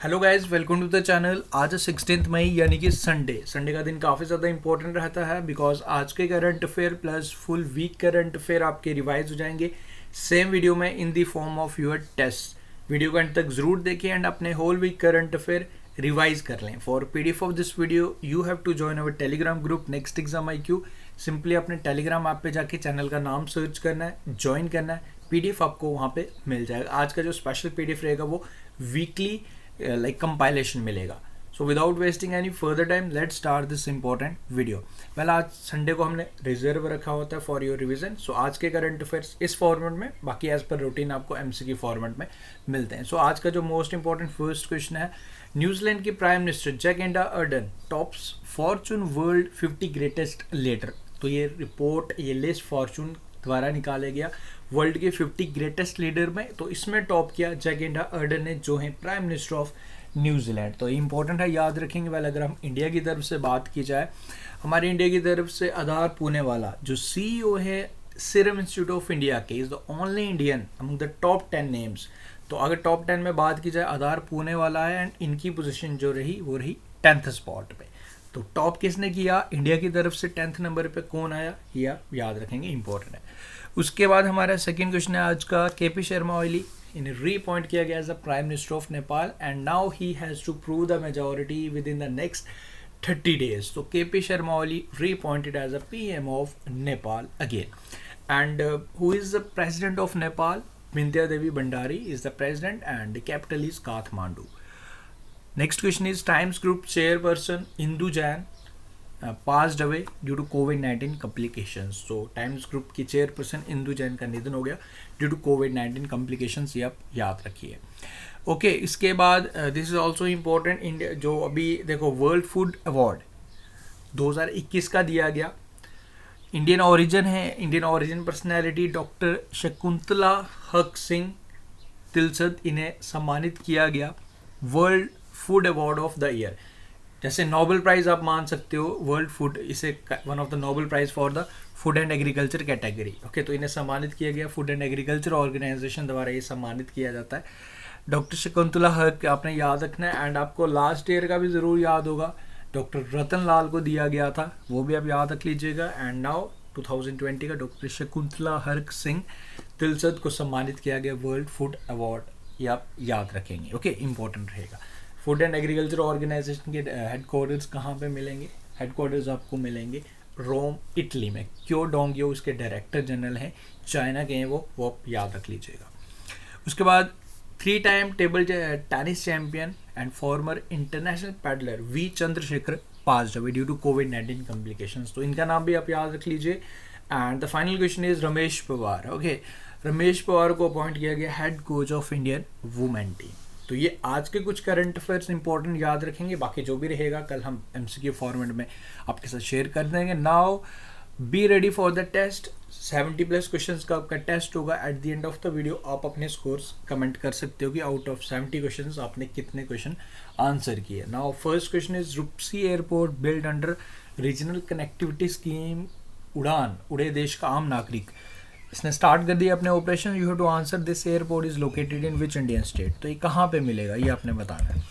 Hello guys, welcome to the channel. आज है 16 मई यानी कि संडे का दिन काफ़ी ज़्यादा इंपॉर्टेंट रहता है बिकॉज आज के current affair plus full week current affair आपके रिवाइज हो जाएंगे सेम वीडियो में in the form of your test. Video को एंड तक ज़रूर देखें एंड अपने whole week current affair revise कर लें। For PDF of this video you have to join our Telegram group next exam IQ। Simply अपने Telegram app पे जाके चैनल का नाम सर्च करना है, ज्वाइन करना है, पीडीएफ आपको वहाँ पे मिल जाएगा। आज का जो स्पेशल पीडीएफ रहेगा वो वीकली लाइक कंपाइलेशन मिलेगा। So without wasting any further time let's start this important video. पहले आज संडे को हमने रिजर्व रखा होता है फॉर योर रिवीजन। सो आज के करंट अफेयर्स इस फॉर्मेट में, बाकी एज पर रूटीन आपको MCQ फॉर्मेट में मिलते हैं। सो आज का जो मोस्ट इंपॉर्टेंट फर्स्ट क्वेश्चन है, न्यूजीलैंड के prime minister Jacinda Ardern tops Fortune world 50 greatest leader. तो ये रिपोर्ट, ये लिस्ट फॉर्चून द्वारा निकाला गया वर्ल्ड के 50 ग्रेटेस्ट लीडर में। तो इसमें टॉप किया जैकिंडा अर्डन ने, जो है प्राइम मिनिस्टर ऑफ न्यूजीलैंड। तो ये इंपॉर्टेंट है, याद रखेंगे। वेल, अगर हम इंडिया की तरफ से बात की जाए, हमारे इंडिया की तरफ से आधार पूनेवाला जो CEO है सीरम इंस्टीट्यूट ऑफ इंडिया के, is the only Indian among the top 10 names. तो अगर टॉप 10 में बात की जाए, आधार पूनेवाला है एंड इनकी पोजीशन जो रही वो रही 10th स्पॉट पे। तो टॉप किसने किया इंडिया की तरफ से, 10th नंबर पे कौन आया, ये आप याद रखेंगे, इंपॉर्टेंट है। उसके बाद हमारा सेकंड क्वेश्चन है आज का, KP शर्मा ओली इन्हें रीअपॉइंट किया गया as a prime minister of Nepal and now he has to prove the majority within the next 30 days। तो KP Sharma Oli reappointed as a PM of Nepal again. And who is the president of Nepal? Bidhya Devi Bhandari is the president and the capital is Kathmandu. Next question is Times Group chairperson Indu Jain passed away due to COVID-19 complications। तो Times Group की chairperson Indu Jain का निधन हो गया due to COVID-19 complications, ये आप याद रखिए। ओके, इसके बाद this is also important. India जो अभी देखो वर्ल्ड फूड अवार्ड 2021 का दिया गया, इंडियन ओरिजिन है, Indian origin personality doctor Shakuntala Haraksingh Thilsted, इन्हें सम्मानित किया गया world food award of the year. जैसे नोबेल प्राइज आप मान सकते हो, वर्ल्ड फूड, इसे one of the Nobel prize for the food and agriculture category. Okay, तो इन्हें सम्मानित किया गया, फूड एंड एग्रीकल्चर ऑर्गेनाइजेशन द्वारा ये सम्मानित किया जाता है। डॉक्टर शकुंतला हक आपने याद रखना है एंड आपको लास्ट ईयर का भी ज़रूर याद होगा, डॉक्टर रतन लाल को दिया गया था, वो भी आप याद रख लीजिएगा। एंड नाउ 2020 का डॉक्टर शकुंतला हक सिंह तिलसद को सम्मानित किया गया वर्ल्ड फूड अवार्ड, ये आप याद रखेंगे। ओके, इंपॉर्टेंट रहेगा। फूड एंड एग्रीकल्चर ऑर्गेनाइजेशन के हेडक्वार्टर्स कहाँ पे मिलेंगे? हेडक्वार्टर्स आपको मिलेंगे रोम, इटली में। क्यो डोंगियो उसके डायरेक्टर जनरल हैं, चाइना के हैं वो आप याद रख लीजिएगा। उसके बाद 3 time table tennis champion and former international paddler V Chandrasekhar passed away due to COVID-19 complications. तो इनका नाम भी आप याद रख लीजिए। And the final question is Ramesh Powar. Okay, Ramesh Powar को अपॉइंट किया गया head coach of Indian women team. तो ये आज के कुछ करंट अफेयर्स इंपॉर्टेंट याद रखेंगे, बाकी जो भी रहेगा कल हम MCQ फॉर्मेट में आपके साथ शेयर कर देंगे। Now be ready for the test. 70+ questions का आपका टेस्ट होगा। At the end of the video आप अपने स्कोर्स कमेंट कर सकते हो कि आउट ऑफ 70 क्वेश्चंस आपने कितने क्वेश्चन आंसर किए। Now first question is Rupsi airport build under regional connectivity scheme Udan, उड़े देश का आम नागरिक। इसने स्टार्ट कर दिया अपने operation. You have to answer this airport is located in which Indian state. तो ये कहाँ पे मिलेगा ये आपने बताना है।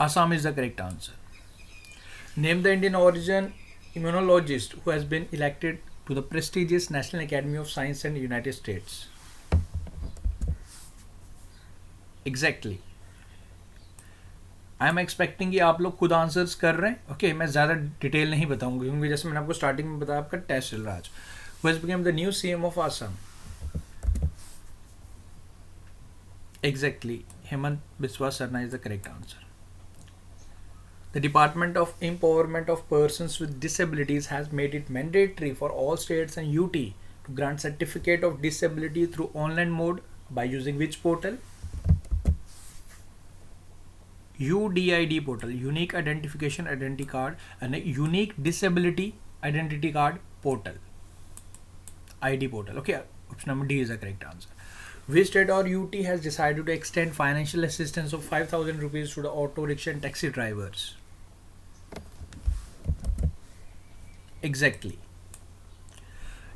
Assam is the correct answer. Name the Indian origin immunologist who has been elected to the prestigious National Academy of Science in United States. Exactly. I am expecting कि आप लोग खुद आंसर्स कर रहे हैं। ओके, मैं ज़्यादा डिटेल नहीं बताऊंगा क्योंकि जैसे मैंने आपको स्टार्टिंग में बताया आपका टेस्ट चल रहा है आज। Who has become the new CM of Assam? Exactly. Hemant Biswa Sarna is the correct answer. The Department of Empowerment of Persons with Disabilities has made it mandatory for all states and UT to grant certificate of disability through online mode by using which portal? UDID portal, Unique Identification Identity Card, and a Unique Disability Identity Card portal. ID portal. Okay, option number D is the correct answer. Which state or UT has decided to extend financial assistance of 5,000 rupees to the auto rickshaw and taxi drivers? Exactly.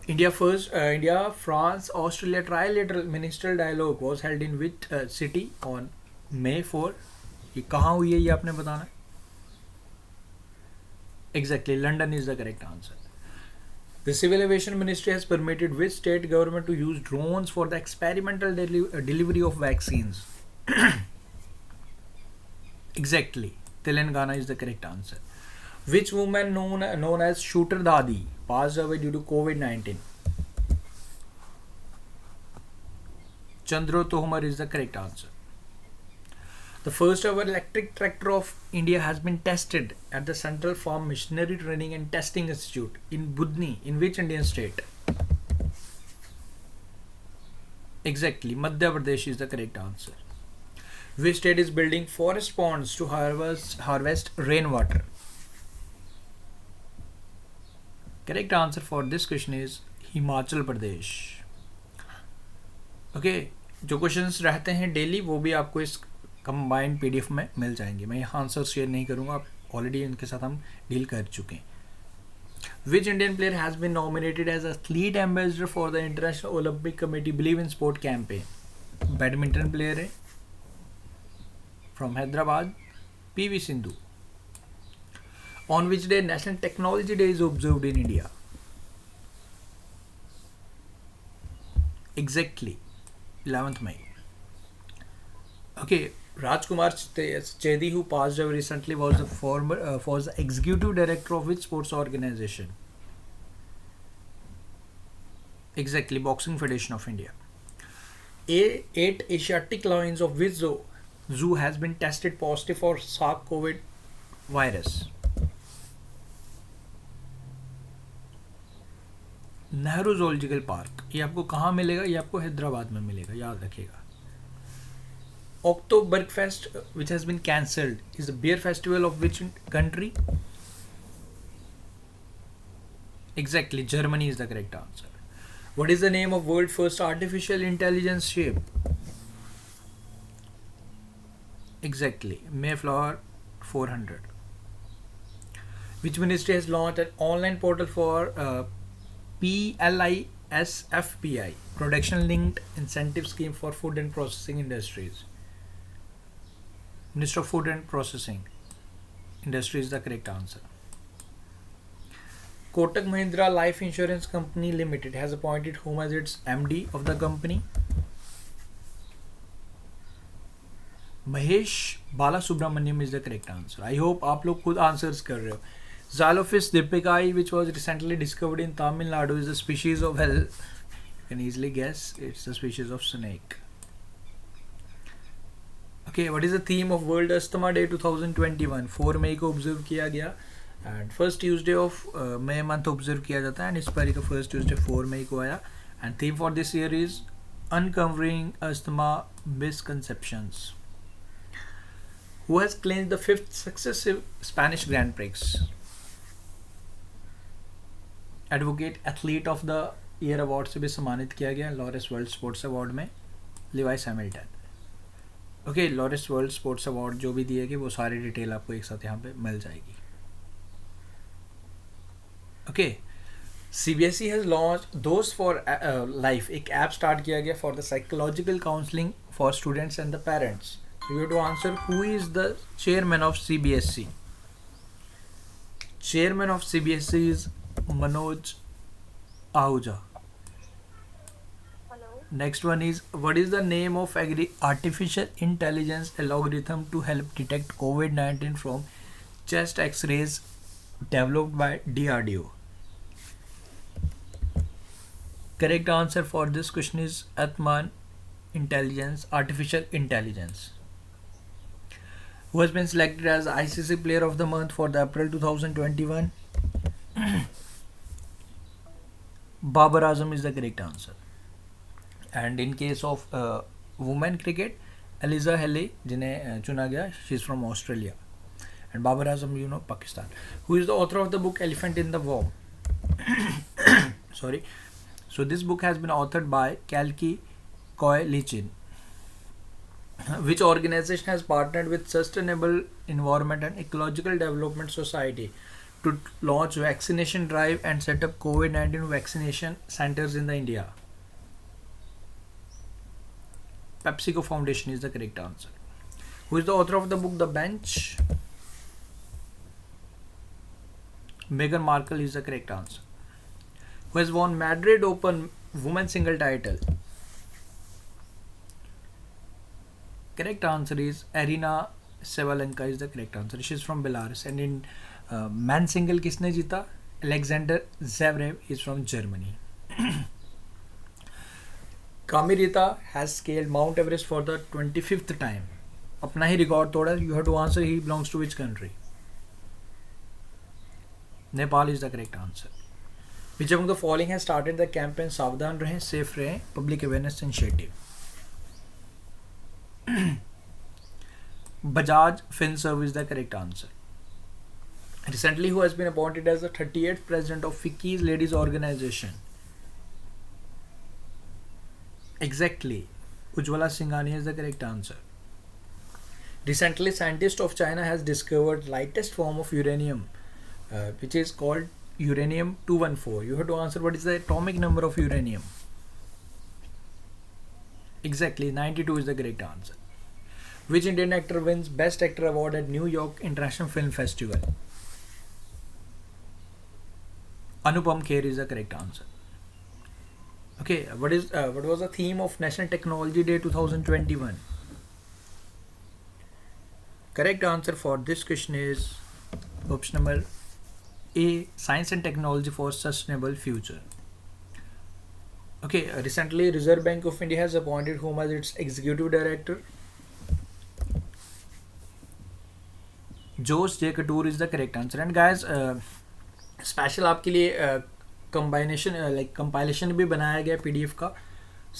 India France Australia trilateral ministerial dialogue was held in which city on May 4, ये कहाँ हुई है ये आपने बताना है. Exactly, London is the correct answer. The Civil Aviation Ministry has permitted which state government to use drones for the experimental delivery of vaccines? Exactly, Telangana is the correct answer. Which woman known as Shooter Dadi passed away due to COVID-19? Chandro Tohmar is the correct answer. The first ever electric tractor of India has been tested at the Central Farm Machinery Training and Testing Institute in Budni. In which Indian state? Exactly, Madhya Pradesh is the correct answer. Which state is building forest ponds to harvest rainwater? Correct answer for this question is Himachal Pradesh. Okay, जो questions रहते हैं daily वो भी आपको इस combined PDF में मिल जाएंगे. मैं यहाँ आंसर शेयर नहीं करूँगा, आप ऑलरेडी इनके साथ हम डील कर चुके हैं. Which Indian player has been nominated as athlete ambassador for the International Olympic Committee Believe in Sport campaign? Badminton player है from Hyderabad, PV Sindhu. On which day National Technology Day is observed in India? Exactly 11th May. Okay, Rajkumar Chedi, who passed away recently, was the executive director of which sports organization? Exactly, Boxing Federation of India. 8 Asiatic lions of which zoo has been tested positive for SARS-CoV virus? Nehru zoological park. ये आपको कहाँ मिलेगा? ये आपको हैदराबाद में मिलेगा, याद रखिएगा. Oktoberfest, which has been cancelled, is the beer festival of which country? Exactly, Germany is the correct answer. What is the name of world first artificial intelligence ship? Exactly, Mayflower 400. Which ministry has launched an online portal for PLISFPI, Production Linked Incentive Scheme for Food and Processing Industries? Minister of Food and Processing Industry is the correct answer. Kotak Mahindra Life Insurance Company Limited has appointed whom as its MD of the company? Mahesh Balasubramaniam is the correct answer. I hope आप लोग खुद answers कर रहे हो. Xylophis dipicae, which was recently discovered in Tamil Nadu, is a species of you can easily guess it's a species of snake. Okay, what is the theme of World Asthma Day 2021? 4 मई को observe किया गया and first Tuesday of May month observe किया जाता है and इस बार का first Tuesday 4 मई को आया and theme for this year is uncovering asthma misconceptions. Who has claimed the 5th successive Spanish Grand Prix? Advocate athlete of the year award से भी सम्मानित किया गया लॉरेंस वर्ल्ड स्पोर्ट्स अवार्ड में Levi's Hamilton. Okay, Lawrence world sports award जो भी दिए गए वो सारी डिटेल आपको एक साथ यहाँ पे मिल जाएगी. ओके, CBSE हैज लॉन्च दोस्त फॉर लाइफ, एक ऐप स्टार्ट किया गया for the psychological counselling for students and the parents. You have to answer who is the chairman of CBSE. Chairman of CBSE is Manoj Ahuja. Hello. Next one is, what is the name of artificial intelligence algorithm to help detect COVID-19 from chest X-rays developed by DRDO? Correct answer for this question is Atman Intelligence, artificial intelligence. Who has been selected as ICC Player of the Month for the April 2021? Babar Azam is the correct answer. And in case of women cricket, Eliza Helle जिन्हें चुना गया, she is from Australia. And Babar Azam, you know, Pakistan. Who is the author of the book Elephant in the Worm? Sorry. So this book has been authored by Kalki Koy-Lichin. Which organization has partnered with Sustainable Environment and Ecological Development Society to launch vaccination drive and set up COVID-19 vaccination centers in the India? PepsiCo Foundation is the correct answer. Who is the author of the book The Bench? Meghan Markle is the correct answer. Who has won Madrid Open women's single title? Correct answer is Arina Sabalenka is the correct answer. She is from Belarus. And in men's single किसने जीता? Alexander Zverev is from Germany. Kami Rita has scaled Mount Everest for the 25th time. अपना ही record तोड़ा. You have to answer. He belongs to which country? Nepal is the correct answer. Which among the following has started the campaign सावधान रहें, safe रहें, public awareness initiative? Bajaj Finserv is the correct answer. Recently, who has been appointed as the 38th president of FICCI's ladies organization? Exactly. Ujjwala Singhania is the correct answer. Recently, scientists of China has discovered lightest form of uranium, which is called uranium-214. You have to answer what is the atomic number of uranium. Exactly, 92 is the correct answer. Which Indian actor wins Best Actor award at New York International Film Festival? Anupam Kher is the correct answer. Okay, what was the theme of National Technology Day 2021? Correct answer for this question is option number A, Science and Technology for Sustainable Future. Okay, recently Reserve Bank of India has appointed whom as its executive director? Jose J. Couture is the correct answer. And guys, special आपके लिए compilation भी बनाया गया PDF का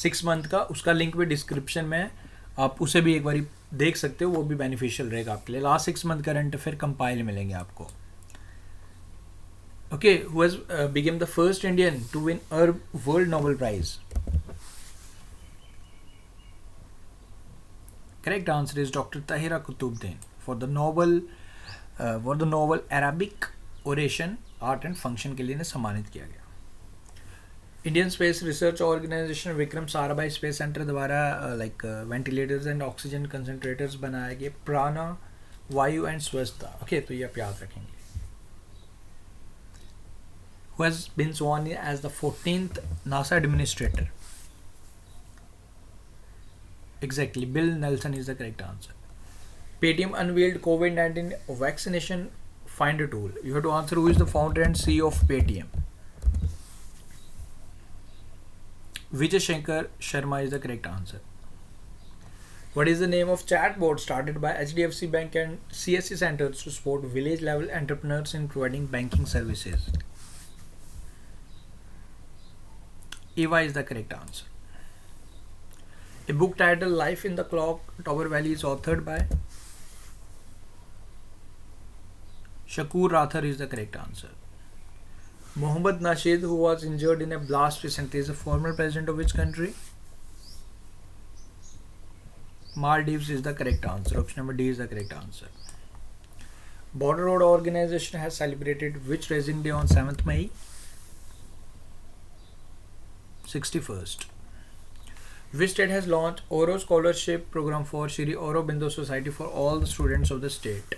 6 month का. उसका link भी description में है, आप उसे भी एक बार देख सकते हो. वो भी बेनिफिशियल रहेगा आपके लिए. Last 6 month current affair compile मिलेंगे आपको. Okay, who has become the first Indian to win world Nobel prize? Correct answer is doctor Tahera Qutbuddin for the Nobel Arabic oration art and function के लिए सम्मानित किया गया. Indian space research organisation Vikram Sarabhai space centre द्वारा ventilators and oxygen concentrators बनाया गया. प्राणा वायु एंड स्वच्छता. ओके, तो ये आप याद रखेंगे. Who has been sworn in as the 14th NASA administrator? Exactly, Bill Nelson is the correct answer. Paytm unveiled COVID-19 vaccination finder tool. You have to answer who is the founder and CEO of Paytm. Vijay Shankar Sharma is the correct answer. What is the name of chatbot started by HDFC Bank and CSC centers to support village level entrepreneurs in providing banking services? Eva is the correct answer. A book titled Life in the Clock Tower Valley is authored by? Shakur Rathar is the correct answer. Mohammad Nasheed, who was injured in a blast recently, is the former president of which country? Maldives is the correct answer. Option number D is the correct answer. Border Road Organization has celebrated which Racing Day on 7th May? 61st. Which state has launched Oro Scholarship Program for Shri Aurobindo Society for all the students of the state?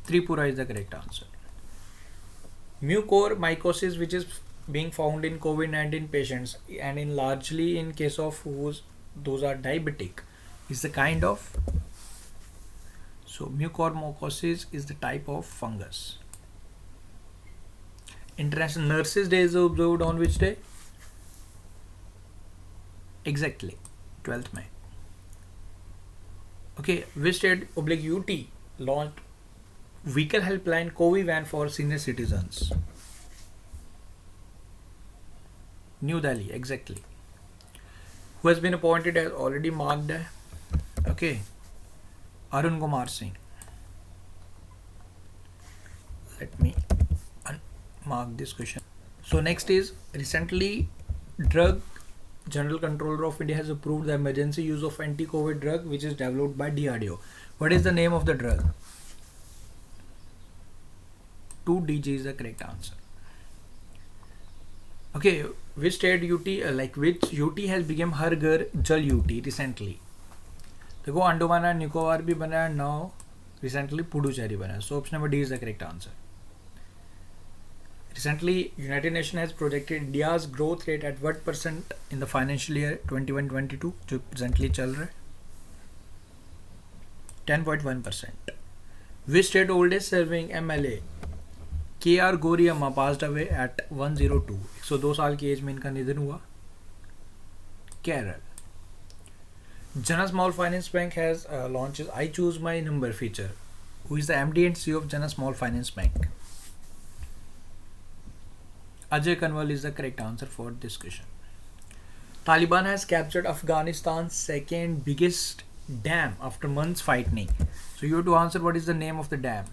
Tripura is the correct answer. Mucormycosis, which is being found in COVID-19 patients and in largely in case of those are diabetic, is the kind of? So mucormycosis is the type of fungus. International Nurses Day is observed on which day? Exactly, 12th May. Okay, which state /UT launched vehicle helpline COVID van for senior citizens? New Delhi, exactly. Who has been appointed as already marked? Okay, Arun Kumar Singh. Let me mark this question. So next is, recently Drug General Controller of India has approved the emergency use of anti-COVID drug which is developed by DRDO. What is the name of the drug? 2DG is the correct answer. Okay, which state UT like which UT has become Har Ghar Jal UT recently? देखो Andaman and Nicobar भी बना है, now recently Puducherry बना है, so option number D is the correct answer. Recently, United Nations has projected India's growth rate at what percent in the financial year 21-22 जो presently चल रहा है? 10.1%. Which state oldest serving MLA K.R. Goriyamma passed away at 102? 102 साल की as में इनका निधन हुआ. Kerala. Jana Small Finance Bank has launched I Choose My Number feature. Who is the MD and CEO of Jana Small Finance Bank? Ajay Kanwal is the correct answer for this question. Taliban has captured Afghanistan's second biggest dam after months fighting. So you have to answer what is the name of the dam.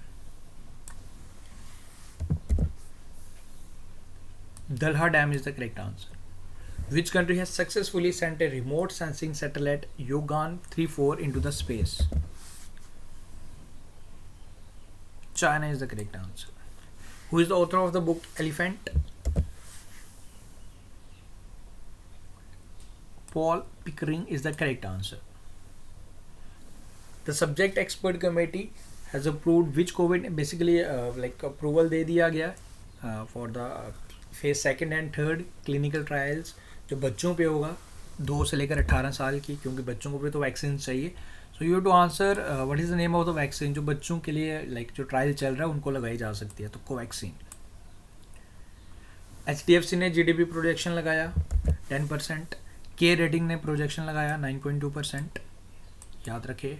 Dalha Dam is the correct answer. Which country has successfully sent a remote sensing satellite Yogan 3-4 into the space? China is the correct answer. Who is the author of the book Elephant? Paul Pickering is the correct answer. The subject expert committee has approved which COVID, basically like approval दे दिया गया for the phase 2nd and 3rd clinical trials जो बच्चों पे होगा 2 से लेकर 18 साल की, क्योंकि बच्चों को भी तो वैक्सीन चाहिए. So you have to answer what is the name of the vaccine जो बच्चों के लिए लाइक जो ट्रायल चल रहा है उनको लगाई जा सकती है, तो कोवैक्सीन. HDFC ने GDP प्रोजेक्शन लगाया 10%. के रेटिंग ने प्रोजेक्शन लगाया 9.2%. याद रखे.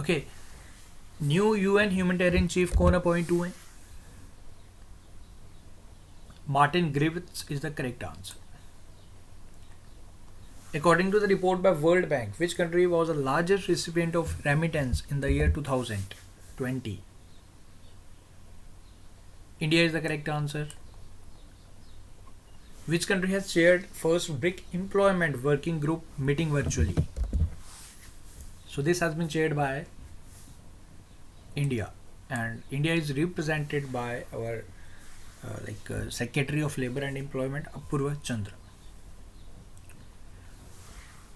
Okay, new UN humanitarian chief कौन अपॉइंट हुए? Martin Griffiths is the correct answer. According to the report by World Bank, which country was the largest recipient of remittance in the year 2020? India is the correct answer. Which country has chaired first BRIC employment working group meeting virtually? So this has been chaired by India, and India is represented by our Secretary of Labour and Employment Apurva Chandra,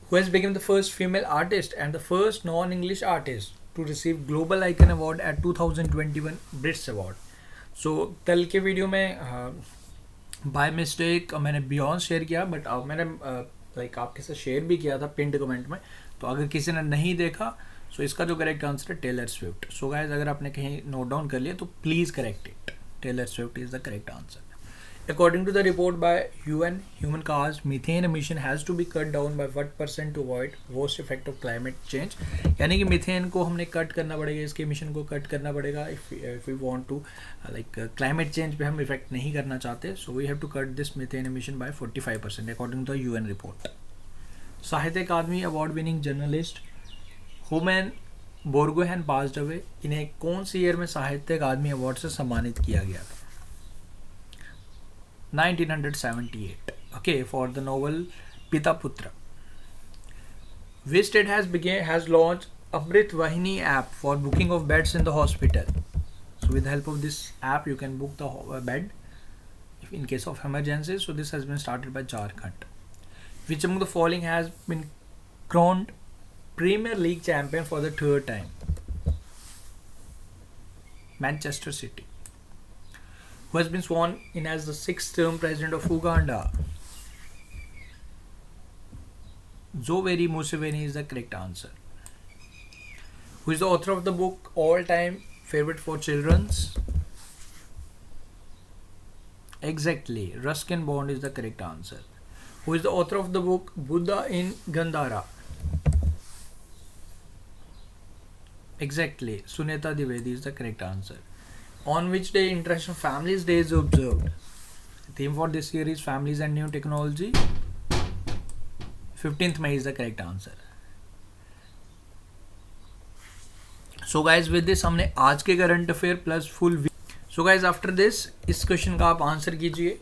who has become the first female artist and the first non-English artist to receive Global Icon Award at 2021 Brits Award. So कल के video में by mistake मैंने beyond share किया, but मैंने आपके साथ share भी किया था पिंड कमेंट में, तो अगर किसी ने नहीं देखा सो इसका जो करेक्ट आंसर है टेलर स्विफ्ट. सो गाइस, अगर आपने कहीं नोट डाउन कर लिया तो please correct it. Taylor Swift is the correct answer. According to the report by UN, human caused methane emission has to be cut down by what percent to avoid worst effect of climate change? यानी कि methane को हमने cut करना पड़ेगा, इसके emission को cut करना पड़ेगा if we want to climate change पे हम इफेक्ट नहीं करना चाहते, so we have to cut this methane emission by 45% according to the UN report. Sahitya Akademi award winning journalist Homen Borgohain passed away. इन्हें कौन सी ईयर में साहित्य अकादमी अवार्ड से सम्मानित किया गया था? 1978. ओके, फॉर द नोवेल पिता पुत्र. Which state has launched Amrit Vahini app for booking of beds in the hospital? So with the help of this app you can book the bed if in case of emergency. So this has been started by Jharkhand. Which among the following has been crowned Premier League champion for the 3rd time? Manchester City. Who has been sworn in as the 6th term president of Uganda? Yoweri Museveni is the correct answer. Who is the author of the book All Time Favorite for Children's? Exactly, Ruskin Bond is the correct answer. Who is the author of the book Buddha in Gandhara? Exactly, Sunita Dwivedi is the correct answer. On which day International Families Day is observed? The theme for this year is Families and New Technology. 15th May is the correct answer. So guys, with this हमने आज के current affair plus full week. So guys, after this इस question का आप answer कीजिए.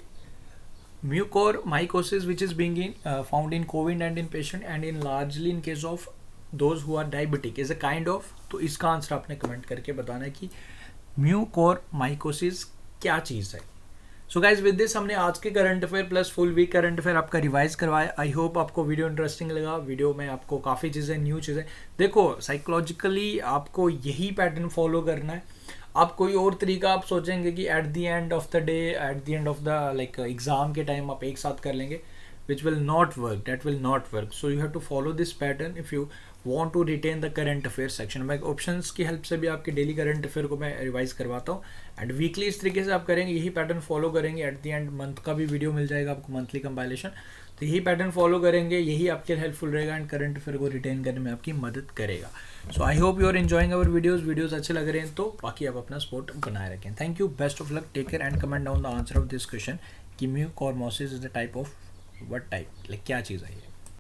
Mucormycosis which is being found in COVID-19 patient and in largely in case of those who are diabetic is a kind of. तो इसका answer आपने comment करके बताना है कि म्यूकोरमाइकोसिस क्या चीज़ है. सो गाइज विद दिस हमने आज के current affair plus full week current affair आपका रिवाइज करवाया। आई होप आपको वीडियो इंटरेस्टिंग लगा। वीडियो में आपको काफ़ी चीज़ें न्यू चीज़ें देखो, साइकोलॉजिकली आपको यही पैटर्न फॉलो करना है। आप कोई और तरीका आप सोचेंगे कि eight the end of the day, eight the end of the like exam के टाइम आप एक साथ कर लेंगे, which will not work, that will not work. So you have to follow this pattern if you want to retain the current affairs section. मैं options की help से भी आपके डेली करंट अफेयर को मैं रिवाइज करवाता हूँ एंड वीकली इस तरीके से आप करेंगे, यही पैटर्न फॉलो करेंगे। एट द एंड मंथ का भी वीडियो मिल जाएगा आपको, मंथली कंपाइलेशन। तो यही पैटर्न फॉलो करेंगे, यही आपके हेल्पफुल रहेगा एंड करंट अफेयर को रिटेन करने में आपकी मदद करेगा। So I hope you are enjoying our videos अच्छे लग रहे हैं तो बाकी आप अपना सपोर्ट बनाए रखें। Thank you, best of luck, take care and comment down the answer of this question कि mucormycosis is the type of what type, like क्या चीज़ है ये।